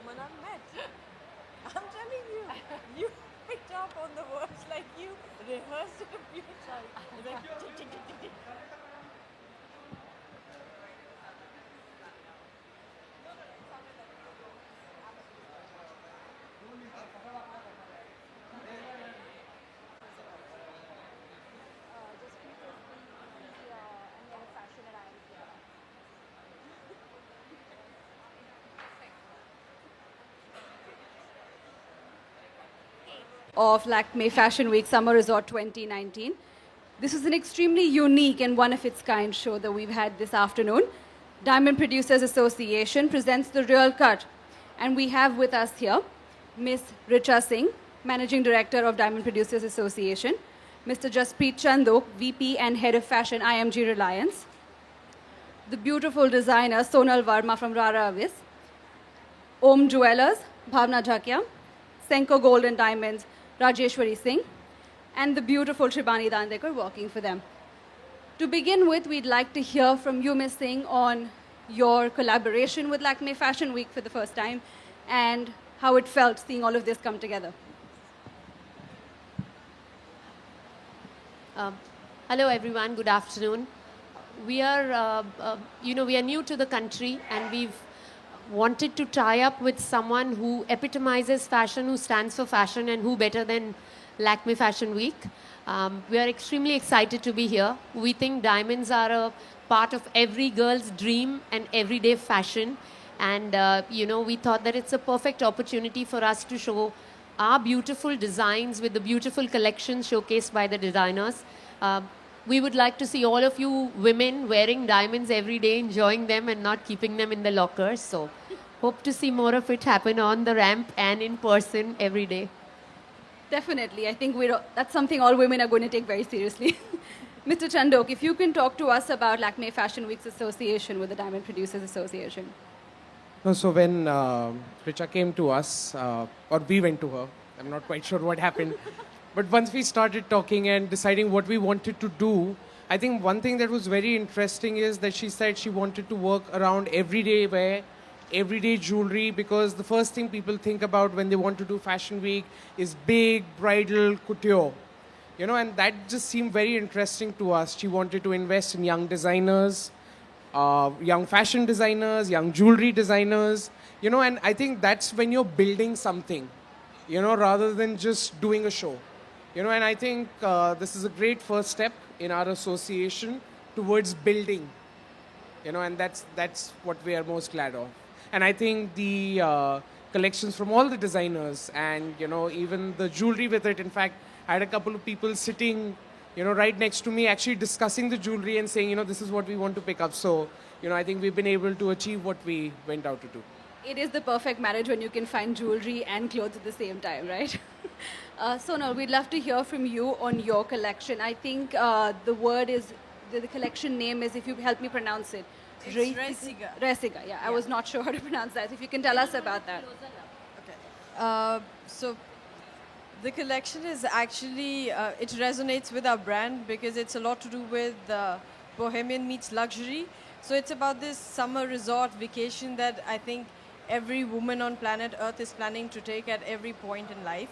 woman I've met. I'm telling you, you picked up on the words like you rehearsed it a few times. It's like, tick, tick, tick, tick, tick. Of Lakme Fashion Week Summer Resort 2019. This is an extremely unique and one of its kind show that we've had this afternoon. Diamond Producers Association presents the Real Cut, and we have with us here Miss Richa Singh, Managing Director of Diamond Producers Association, Mr. Jaspreet Chandu, VP and Head of Fashion, IMG Reliance, the beautiful designer Sonal Varma from Rara Avis, Om Jewelers, Bhavna Jhakia, Senko Gold and Diamonds, Rajeshwari Singh, and the beautiful Shibani Dandekar working for them. To begin with, we'd like to hear from you, Ms. Singh, on your collaboration with Lakme Fashion Week for the first time and how it felt seeing all of this come together. Hello, everyone. Good afternoon. We are, we are new to the country, and we've wanted to tie up with someone who epitomizes fashion, who stands for fashion, and who better than Lakme Fashion Week. We are extremely excited to be here. We think diamonds are a part of every girl's dream and everyday fashion. And, we thought that it's a perfect opportunity for us to show our beautiful designs with the beautiful collections showcased by the designers. We would like to see all of you women wearing diamonds every day, enjoying them and not keeping them in the lockers. So hope to see more of it happen on the ramp and in person every day. Definitely. I think that's something all women are going to take very seriously. Mr. Chandok, if you can talk to us about Lakme Fashion Week's association with the Diamond Producers Association. No, so when Richa came to us, or we went to her, I'm not quite sure what happened. But once we started talking and deciding what we wanted to do, I think one thing that was very interesting is that she said she wanted to work around everyday wear, everyday jewelry, because the first thing people think about when they want to do Fashion Week is big bridal couture. And that just seemed very interesting to us. She wanted to invest in young designers, young fashion designers, young jewelry designers, and I think that's when you're building something, rather than just doing a show. And I think this is a great first step in our association towards building, and that's what we are most glad of. And I think the collections from all the designers and, even the jewelry with it. In fact, I had a couple of people sitting, right next to me actually discussing the jewelry and saying, this is what we want to pick up. So, I think we've been able to achieve what we went out to do. It is the perfect marriage when you can find jewelry and clothes at the same time, right? Sonal, we'd love to hear from you on your collection. I think the collection name is, if you help me pronounce it. It's Resiga. Resiga, yeah. I was not sure how to pronounce that. If you can tell us about that. Okay. So the collection is actually, it resonates with our brand because it's a lot to do with bohemian meets luxury. So it's about this summer resort vacation that I think every woman on planet Earth is planning to take at every point in life.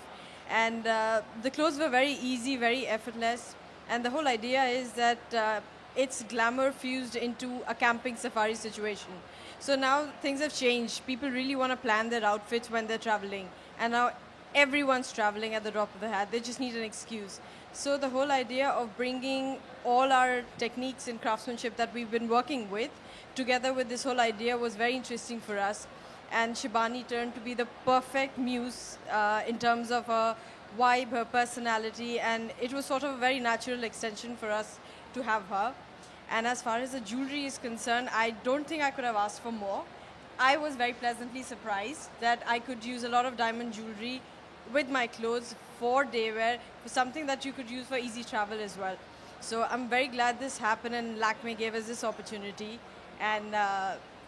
And the clothes were very easy, very effortless. And the whole idea is that it's glamour fused into a camping safari situation. So now things have changed. People really want to plan their outfits when they're traveling. And now everyone's traveling at the drop of the hat. They just need an excuse. So the whole idea of bringing all our techniques and craftsmanship that we've been working with together with this whole idea was very interesting for us. And Shibani turned to be the perfect muse in terms of her vibe, her personality, and it was sort of a very natural extension for us to have her. And as far as the jewelry is concerned, I don't think I could have asked for more. I was very pleasantly surprised that I could use a lot of diamond jewelry with my clothes for day wear, for something that you could use for easy travel as well. So I'm very glad this happened and Lakme gave us this opportunity. And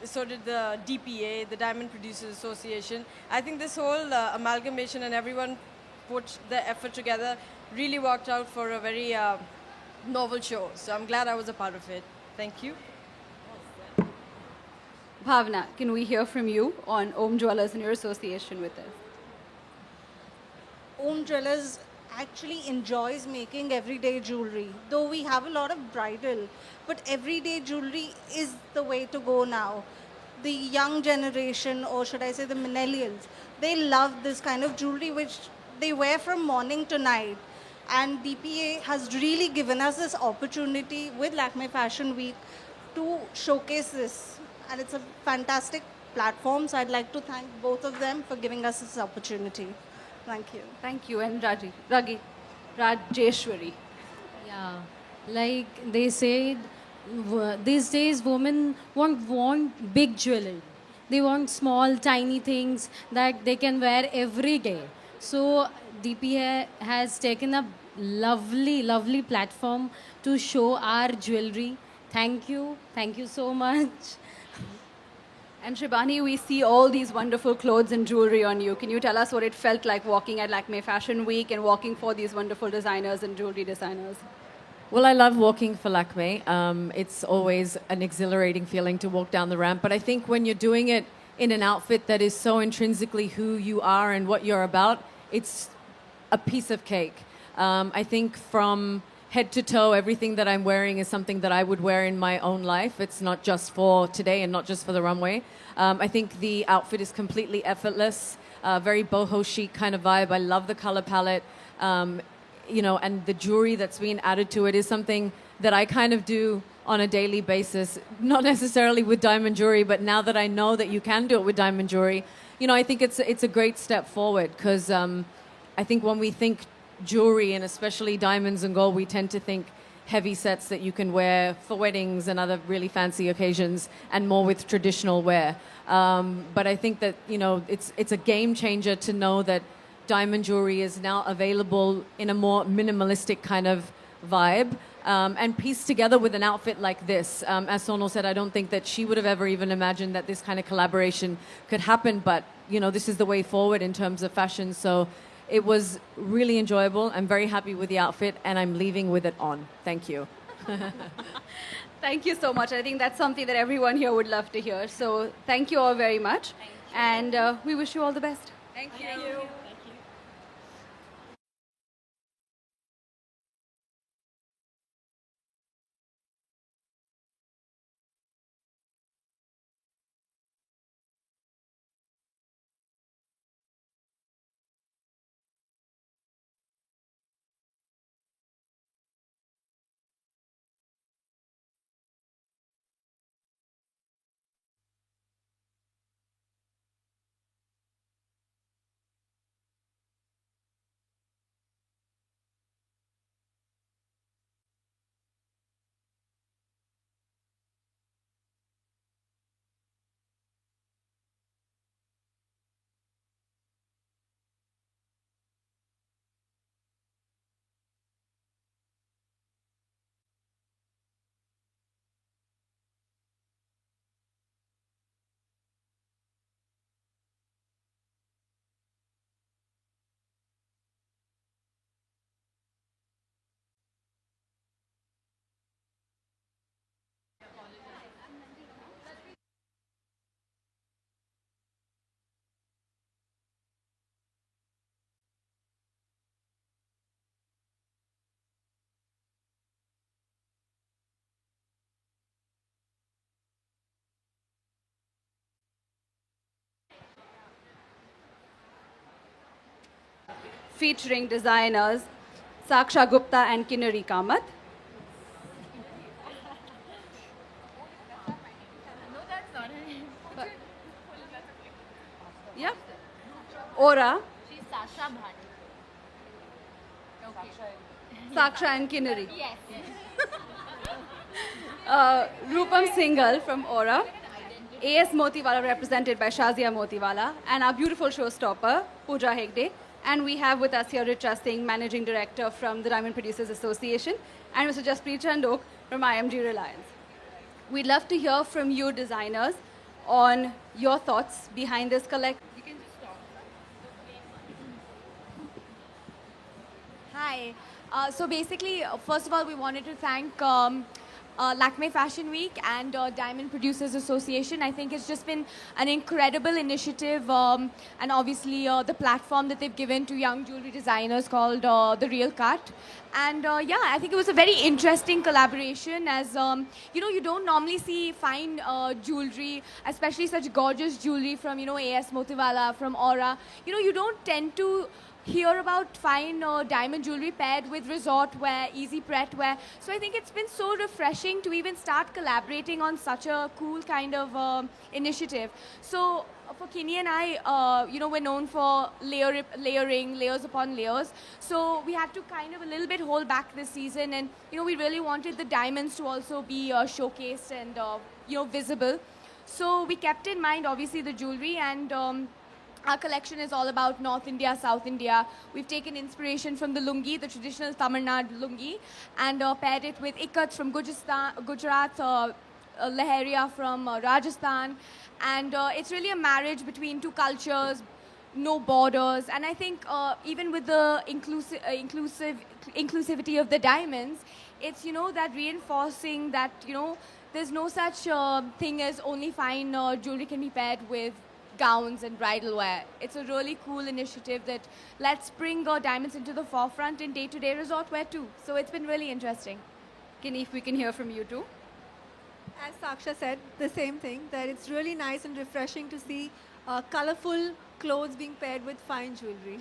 so did the DPA, the Diamond Producers Association. I think this whole amalgamation and everyone put the effort together really worked out for a very novel show. So I'm glad I was a part of it. Thank you. Bhavna, can we hear from you on Om Jewelers and your association with us? Om Jewelers actually enjoys making everyday jewelry. Though we have a lot of bridal, but everyday jewelry is the way to go now. The young generation, or should I say the millennials, they love this kind of jewelry which they wear from morning to night. And DPA has really given us this opportunity with Lakme Fashion Week to showcase this. And it's a fantastic platform. So I'd like to thank both of them for giving us this opportunity. Thank you. Thank you. And Rajeshwari. Yeah, like they said, these days women want big jewelry. They want small, tiny things that they can wear every day. So DPA has taken a lovely, lovely platform to show our jewelry. Thank you so much. And Shibani, we see all these wonderful clothes and jewelry on you. Can you tell us what it felt like walking at Lakme Fashion Week and walking for these wonderful designers and jewelry designers? Well, I love walking for Lakme. It's always an exhilarating feeling to walk down the ramp. But I think when you're doing it in an outfit that is so intrinsically who you are and what you're about, it's a piece of cake. I think from head to toe, everything that I'm wearing is something that I would wear in my own life. It's not just for today and not just for the runway. I think the outfit is completely effortless, very boho chic kind of vibe. I love the color palette. And the jewelry that's being added to it is something that I kind of do on a daily basis, not necessarily with diamond jewelry, but now that I know that you can do it with diamond jewelry, I think it's a great step forward because I think when we think jewelry and especially diamonds and gold, we tend to think heavy sets that you can wear for weddings and other really fancy occasions and more with traditional wear. But I think that, it's a game changer to know that diamond jewelry is now available in a more minimalistic kind of vibe and pieced together with an outfit like this. As Sonal said, I don't think that she would have ever even imagined that this kind of collaboration could happen, but this is the way forward in terms of fashion. So it was really enjoyable. I'm very happy with the outfit and I'm leaving with it on. Thank you. Thank you so much. I think that's something that everyone here would love to hear. So thank you all very much. And we wish you all the best. Thank you. Featuring designers Saksha Gupta and Kinnari Kamath. Yeah. Aura. She's Sasha Bhani. Saksha and Kinnari. Yes. Rupam Singhal from Aura. AS Motiwala represented by Shazia Motiwala. And our beautiful showstopper, Pooja Hegde. And we have with us here Richa Singh, Managing Director from the Diamond Producers Association, and Mr. Jaspreet Chandok from IMG Reliance. We'd love to hear from you designers on your thoughts behind this collection. Hi. So basically, first of all, we wanted to thank Lakme Fashion Week and Diamond Producers Association. I think it's just been an incredible initiative, and obviously the platform that they've given to young jewelry designers called The Real Cut. And yeah, I think it was a very interesting collaboration as, you don't normally see fine jewelry, especially such gorgeous jewelry from, A.S. Motiwala, from Aura. You don't tend to hear about fine diamond jewelry paired with resort wear, easy pret wear. So I think it's been so refreshing to even start collaborating on such a cool kind of initiative. So for Kini and I, we're known for layering, layers upon layers. So we had to kind of a little bit hold back this season, and we really wanted the diamonds to also be showcased and visible. So we kept in mind obviously the jewelry, and our collection is all about North India, South India. We've taken inspiration from the lungi, the traditional Tamil Nadu lungi, and paired it with ikat from Gujarat, Leheria from Rajasthan. And it's really a marriage between two cultures, no borders. And I think even with the inclusivity of the diamonds, it's, that reinforcing that, there's no such thing as only fine jewelry can be paired with gowns and bridal wear. It's a really cool initiative that let's bring diamonds into the forefront in day-to-day resort wear too. So it's been really interesting. Kini, if we can hear from you too. As Saksha said, the same thing, that it's really nice and refreshing to see colorful clothes being paired with fine jewelry.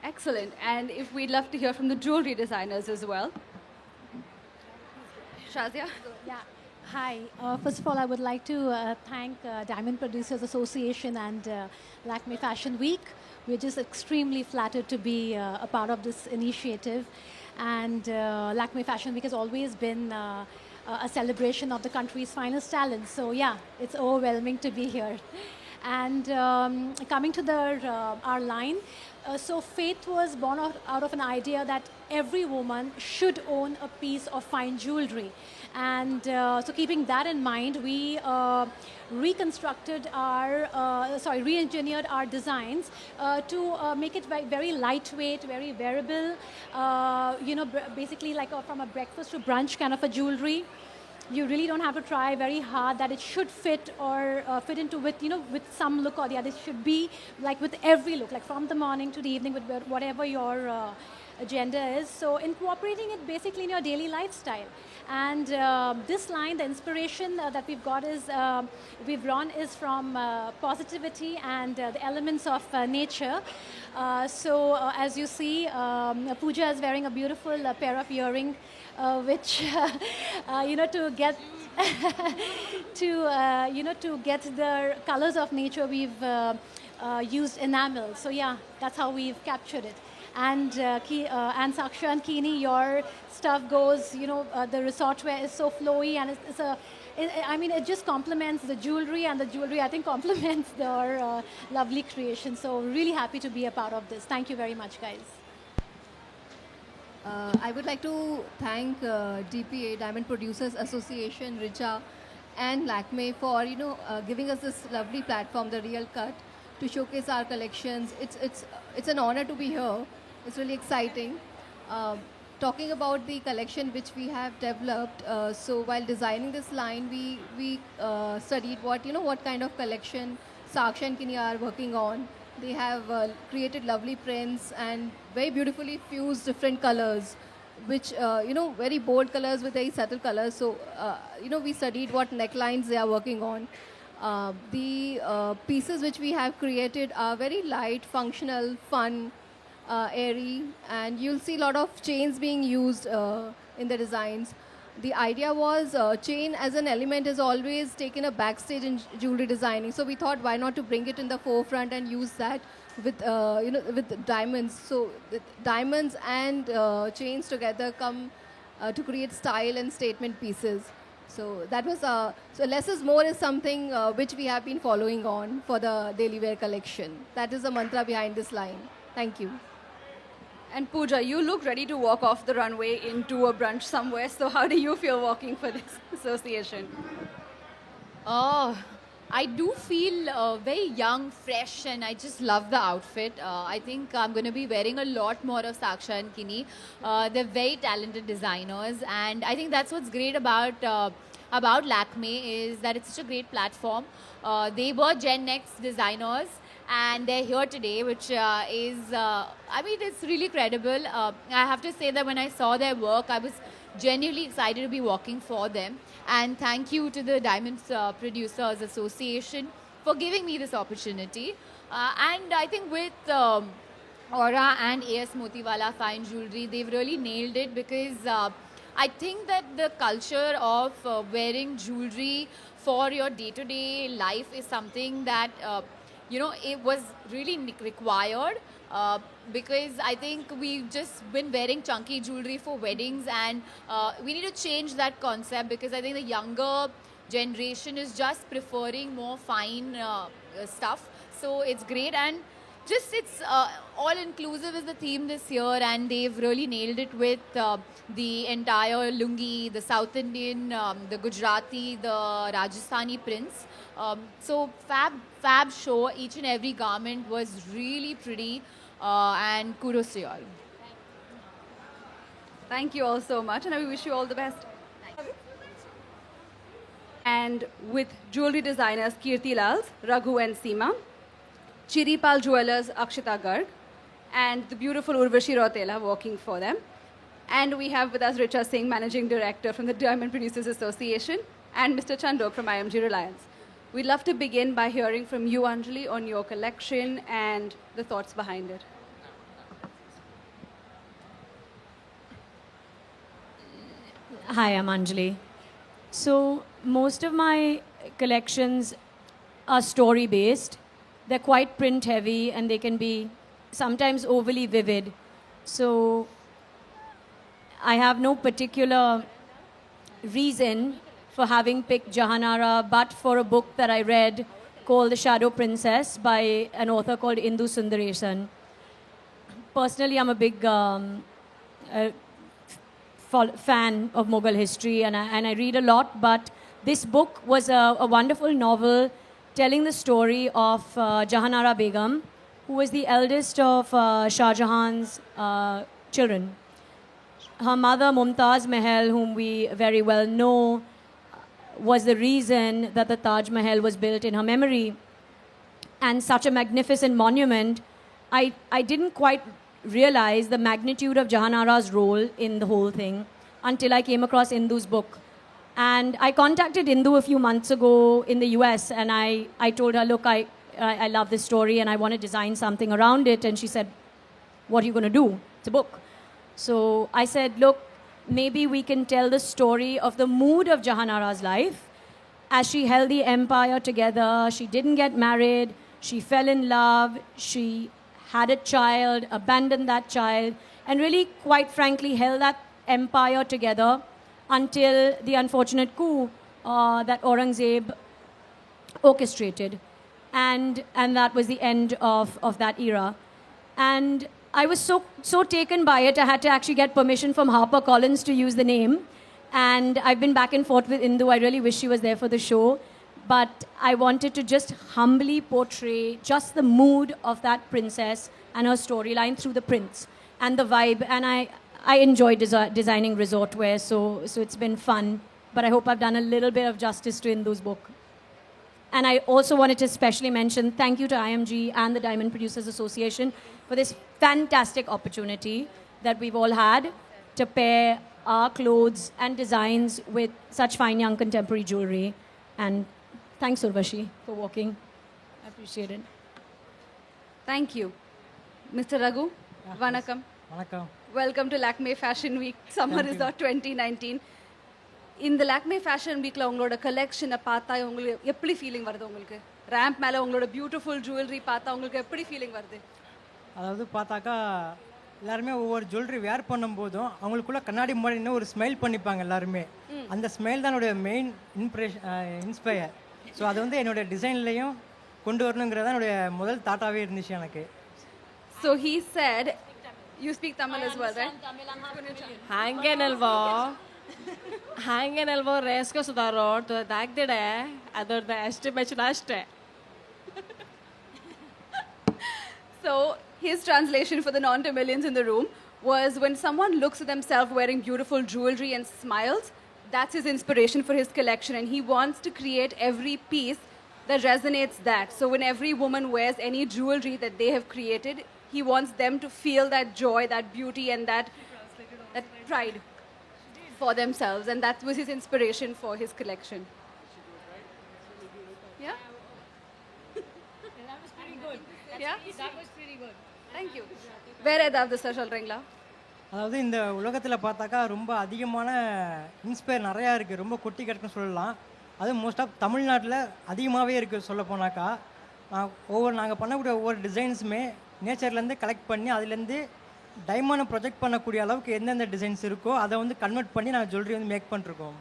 Excellent. And if we'd love to hear from the jewelry designers as well. Shazia? Yeah. Hi. First of all, I would like to thank Diamond Producers Association and Lakme Fashion Week. We're just extremely flattered to be a part of this initiative. And Lakme Fashion Week has always been a celebration of the country's finest talents. So yeah, it's overwhelming to be here. And coming to our line, so Faith was born out of an idea that every woman should own a piece of fine jewelry. And so keeping that in mind, we re-engineered our designs to make it very lightweight, very wearable, basically like from a breakfast to brunch kind of a jewelry. You really don't have to try very hard that it should fit or fit into with some look or the other. It should be like with every look, like from the morning to the evening with whatever your agenda is. So incorporating it basically in your daily lifestyle. And this line, the inspiration that we've got is, we've drawn is from positivity and the elements of nature. So as you see, Puja is wearing a beautiful pair of earring, which, to get to get the colors of nature, we've used enamel. So yeah, that's how we've captured it. And Saksha and Kini, your stuff goes, the resort wear is so flowy, and it just complements the jewelry, and the jewelry, I think, complements our lovely creation. So really happy to be a part of this. Thank you very much, guys. I would like to thank DPA, Diamond Producers Association, Richa, and Lakme for giving us this lovely platform, The Real Cut, to showcase our collections. It's an honor to be here. It's really exciting. Talking about the collection which we have developed, so while designing this line, we studied what kind of collection Saksha and Kini are working on. They have created lovely prints and very beautifully fused different colors, which, very bold colors with very subtle colors. So, we studied what necklines they are working on. The pieces which we have created are very light, functional, fun, airy, and you'll see a lot of chains being used in the designs. The idea was chain as an element is always taken a backstage in jewelry designing. So we thought, why not to bring it in the forefront and use that with with diamonds. So the diamonds and chains together come to create style and statement pieces. So that was so less is more is something which we have been following on for the daily wear collection. That is the mantra behind this line. Thank you. And Pooja, you look ready to walk off the runway into a brunch somewhere. So how do you feel walking for this association? Oh, I do feel very young, fresh, and I just love the outfit. I think I'm going to be wearing a lot more of Saksha and Kini. They're very talented designers, and I think that's what's great about Lakme is that it's such a great platform. They were Gen X designers, and they're here today, which I mean, it's really credible. I have to say that when I saw their work, I was genuinely excited to be working for them. And thank you to the Diamond Producers Association for giving me this opportunity. And I think with Aura and AS Motiwala Fine Jewelry, they've really nailed it because I think that the culture of wearing jewelry for your day-to-day life is something that it was really required because I think we've just been wearing chunky jewelry for weddings, and we need to change that concept because I think the younger generation is just preferring more fine stuff. So it's great, and just it's all inclusive is the theme this year, and they've really nailed it with the entire lungi, the South Indian, the Gujarati, the Rajasthani prints. So fab show. Each and every garment was really pretty, and kudos to you all. Thank you all so much, and I wish you all the best. And with jewelry designers Kirti Lals, Raghu and Seema, Chiripal Jewelers Akshita Garg, and the beautiful Urvashi Rotela working for them. And we have with us Richa Singh, Managing Director from the Diamond Producers Association, and Mr. Chandok from IMG Reliance. We'd love to begin by hearing from you, Anjali, on your collection and the thoughts behind it. Hi, I'm Anjali. So most of my collections are story-based. They're quite print-heavy, and they can be sometimes overly vivid. So I have no particular reason for having picked Jahanara, but for a book that I read called The Shadow Princess by an author called Indu Sundaresan. Personally, I'm a big fan of Mughal history, and I read a lot, but this book was a wonderful novel telling the story of Jahanara Begum, who was the eldest of Shah Jahan's children. Her mother, Mumtaz Mahal, whom we very well know, was the reason that the Taj Mahal was built in her memory. And such a magnificent monument, I didn't quite realize the magnitude of Jahanara's role in the whole thing until I came across Indu's book. And I contacted Indu a few months ago in the US, and I told her, look, I love this story and I want to design something around it. And she said, what are you going to do? It's a book. So I said, look, maybe we can tell the story of the mood of Jahanara's life as she held the empire together. She didn't get married. She fell in love. She had a child, abandoned that child, and really, quite frankly, held that empire together until the unfortunate coup that Aurangzeb orchestrated. And that was the end of that era. And I was so taken by it, I had to actually get permission from HarperCollins to use the name. And I've been back and forth with Indu. I really wish she was there for the show. But I wanted to just humbly portray just the mood of that princess and her storyline through the prints and the vibe. And I enjoy designing resort wear, so it's been fun. But I hope I've done a little bit of justice to Indu's book. And I also wanted to especially mention thank you to IMG and the Diamond Producers Association for this fantastic opportunity that we've all had to pair our clothes and designs with such fine young contemporary jewelry. And thanks, Urvashi, for walking. I appreciate it. Thank you. Mr. Raghu, Vanakkam. Vanakkam. Welcome to Lakme Fashion Week Summer Resort 2019. இந்த Lakme fashion வீக்கில் உங்களோட கலெக்ஷனை பார்த்தா உங்களுக்கு எப்படி feeling வருது? உங்களுக்கு ramp மேலே உங்களோட பியூட்டிஃபுல் ஜுவல்லரி பார்த்தா உங்களுக்கு எப்படி ஃபீலிங் வருது? அதாவது பார்த்தாக்கா எல்லாருமே ஒவ்வொரு ஜுவல்லரி வேர் பண்ணும்போதும் அவங்களுக்குள்ள கண்ணாடி முன்னாடி இன்னும் ஒரு ஸ்மைல் பண்ணிப்பாங்க எல்லாருமே. அந்த ஸ்மைல் தான் என்னுடைய மெயின் இன்ஸ்பயர். ஸோ அது வந்து என்னுடைய டிசைன்லேயும் கொண்டு வரணுங்கிறதா என்னுடைய முதல் தாட்டாகவே இருந்துச்சு எனக்கு. So he said, you speak Tamil as well, right? Hangen alva. ಹಂಗೇನಲ್ವೋ ರೇಸ್ಕೋಸದಾರೋ ದಾಗ್ದಿಡೆ ಅದರದ್ದು ಎಸ್ಟಿಮೇಷನ್ ಅಷ್ಟೇ. So his translation for the non-Tamilians in the room was when someone looks at themselves wearing beautiful jewelry and smiles, that's his inspiration for his collection, and he wants to create every piece that resonates that. So when every woman wears any jewelry that they have created, he wants them to feel that joy, that beauty, and that pride for themselves, and that was his inspiration for his collection. Yeah? That was pretty good. Yeah? That was pretty good. Thank you. வேற ஏதாவது sir சொல்கிறீங்களா? அதாவது இந்த உலகத்தில் பார்த்தாக்கா ரொம்ப அதிகமான inspire நிறையா இருக்குது, ரொம்ப கொட்டி கிடக்குன்னு சொல்லலாம். அதுவும் மோஸ்ட் ஆஃப் தமிழ்நாட்டில் அதிகமாகவே இருக்குது சொல்ல போனாக்கா. நாங்கள் பண்ணக்கூடிய ஒவ்வொரு டிசைன்ஸுமே நேச்சர்லேருந்து கலெக்ட் பண்ணி அதுலேருந்து டைமண்டை ப்ரொஜெக்ட் பண்ணக்கூடிய அளவுக்கு எந்தெந்த டிசைன்ஸ் இருக்கோ அதை வந்து கன்வெர்ட் பண்ணி நாங்கள் ஜுவல்லரி வந்து மேக் பண்ணிருக்கோம்.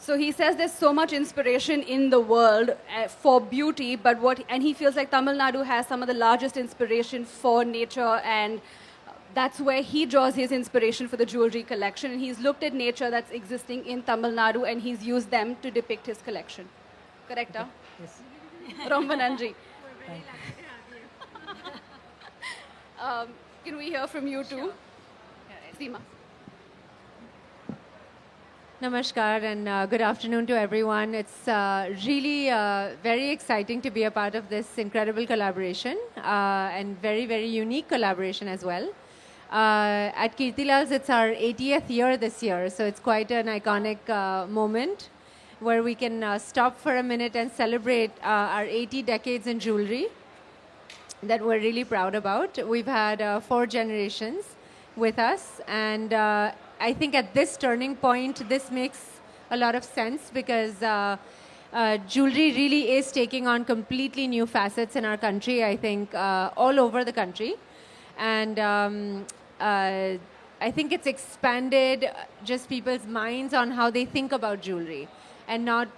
So he says there's so much inspiration in the world for beauty, and he feels like Tamil Nadu has some of the largest inspiration for nature, and that's where he draws his inspiration for the jewelry collection. And he's looked at nature that's existing in Tamil Nadu and he's used them to depict his collection. Correct? Yes. Romba nandri. Can we hear from you too? Seema. Namaskar and good afternoon to everyone. It's really very exciting to be a part of this incredible collaboration and very, very unique collaboration as well. At Kirtilal's, it's our 80th year this year, so it's quite an iconic moment where we can stop for a minute and celebrate our 80 decades in jewelry that we're really proud about. We've had 4 generations with us, and I think at this turning point, this makes a lot of sense because jewelry really is taking on completely new facets in our country, I think, all over the country. And I think it's expanded just people's minds on how they think about jewelry. And not,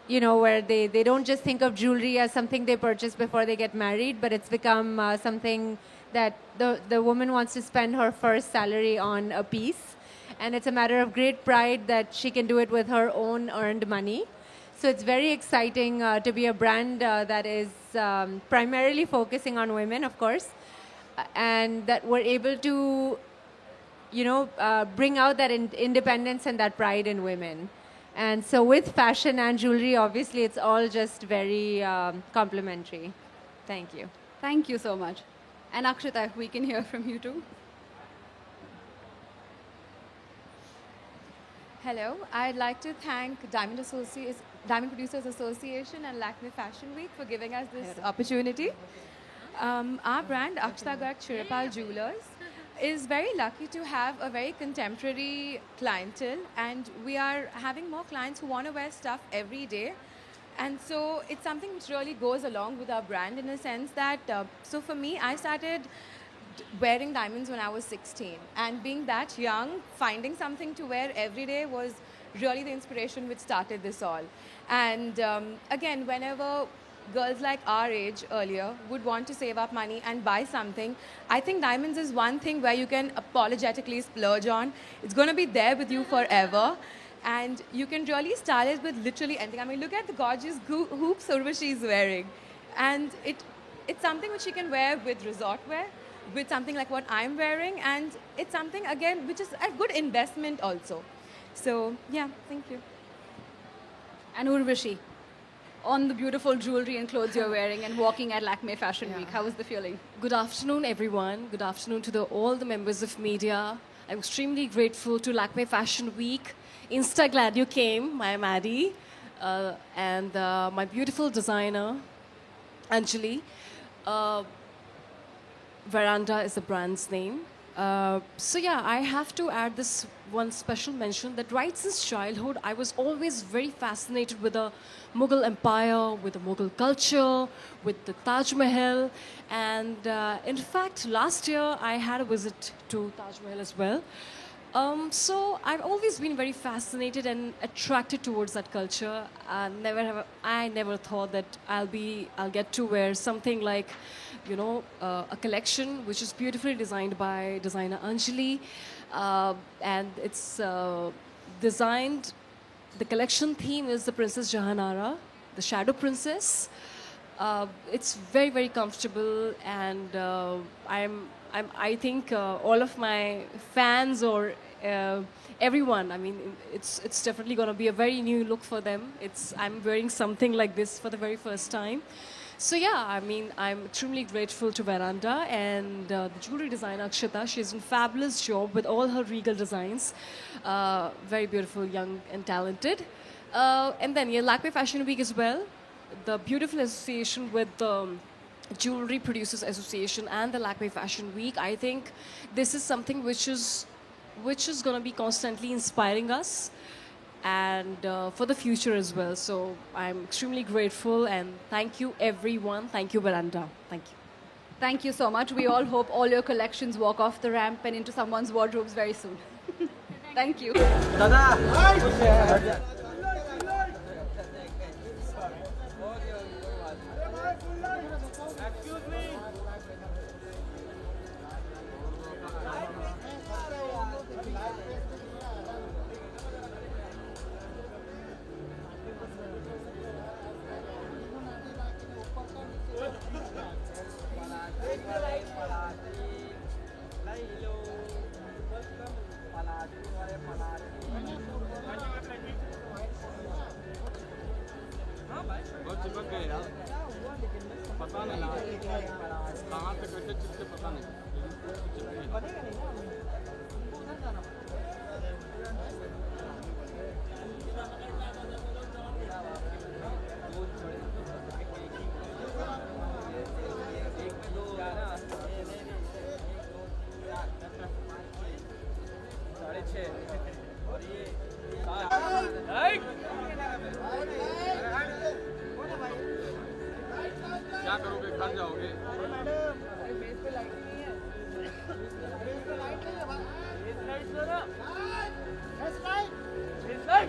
where they don't just think of jewelry as something they purchase before they get married, but it's become something that the woman wants to spend her first salary on a piece. And it's a matter of great pride that she can do it with her own earned money. So it's very exciting to be a brand that is primarily focusing on women, of course, and that we're able to, bring out that independence and that pride in women. And so with fashion and jewelry, obviously, it's all just very complementary. Thank you. Thank you so much. And Akshita, we can hear from you too. Hello, I'd like to thank Diamond Producers Association and Lakme Fashion Week for giving us this opportunity. Our brand, Akshita Garg Chirapal Jewelers, is very lucky to have a very contemporary clientele, and we are having more clients who want to wear stuff every day. And so it's something which really goes along with our brand in a sense that, so for me, I started wearing diamonds when I was 16, and being that young, finding something to wear every day was really the inspiration which started this all. And again, whenever girls like our age earlier would want to save up money and buy something, I think diamonds is one thing where you can apologetically splurge on. It's going to be there with you forever, and you can really style it with literally anything. I mean, look at the gorgeous hoops Urvashi is wearing, and it's something which she can wear with resort wear, with something like what I'm wearing, and it's something again which is a good investment also. So yeah, thank you. And Urvashi, on the beautiful jewelry and clothes you're wearing and walking at Lakme Fashion Week, how was the feeling? Good afternoon, everyone. Good afternoon to all the members of media. I'm extremely grateful to Lakme Fashion Week. Insta glad you came, my Maddie, and my beautiful designer, Anjali. Veranda is the brand's name. So yeah, I have to add this one special mention that right since childhood, I was always very fascinated with the Mughal Empire, with the Mughal culture, with the Taj Mahal. And in fact, last year I had a visit to Taj Mahal as well. So I've always been very fascinated and attracted towards that culture. I never thought that I'll get to wear something like, a collection which is beautifully designed by designer Anjali, and it's designed, the collection theme is the Princess Jahanara, the Shadow Princess. It's very, very comfortable, and I think all of my fans or everyone, I mean, it's definitely going to be a very new look for them. I'm wearing something like this for the very first time. So yeah, I mean, I'm extremely grateful to Veranda and the jewelry designer Akshita. She's done a fabulous job with all her regal designs. Very beautiful, young and talented. And then yeah, Lakme Fashion Week as well. The beautiful association with the Jewelry Producers Association and the Lakme Fashion Week. I think this is something which is going to be constantly inspiring us and for the future as well. So I'm extremely grateful, and thank you everyone. Thank you, Veranda. Thank you. Thank you so much. We all hope all your collections walk off the ramp and into someone's wardrobes very soon. Thank you. पता नहीं कहाँ से कैसे चिपके पता नहीं क्या करोगे घर जाओगे यार